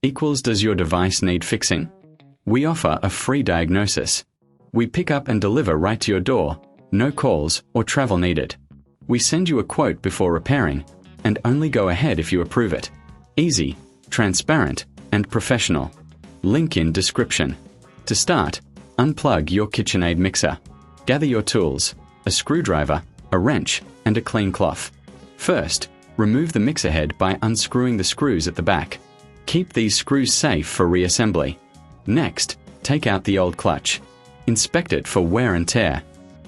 equals does your device need fixing? We offer a free diagnosis. We pick up and deliver right to your door, no calls or travel needed. We send you a quote before repairing, and only go ahead if you approve it. Easy, transparent, and professional. Link in description. To start, unplug your KitchenAid mixer. Gather your tools, a screwdriver, a wrench, and a clean cloth. First, remove the mixer head by unscrewing the screws at the back. Keep these screws safe for reassembly. Next, take out the old clutch. Inspect it for wear and tear.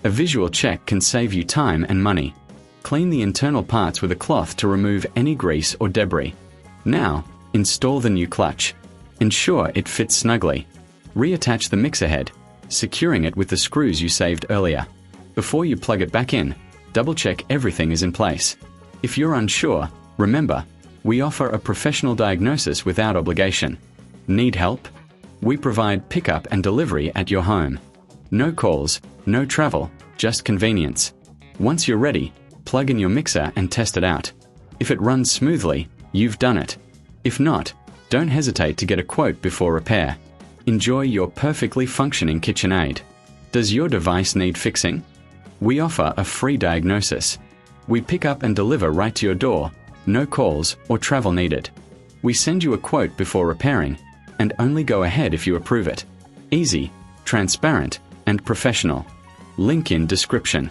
A visual check can save you time and money. Clean the internal parts with a cloth to remove any grease or debris. Now, install the new clutch. Ensure it fits snugly. Reattach the mixer head, securing it with the screws you saved earlier. Before you plug it back in, double-check everything is in place. If you're unsure, remember, we offer a professional diagnosis without obligation. Need help? We provide pickup and delivery at your home. No calls, no travel, just convenience. Once you're ready, plug in your mixer and test it out. If it runs smoothly, you've done it. If not, don't hesitate to get a quote before repair. Enjoy your perfectly functioning KitchenAid. Does your device need fixing? We offer a free diagnosis. We pick up and deliver right to your door, no calls or travel needed. We send you a quote before repairing, and only go ahead if you approve it. Easy, transparent, and professional. Link in description.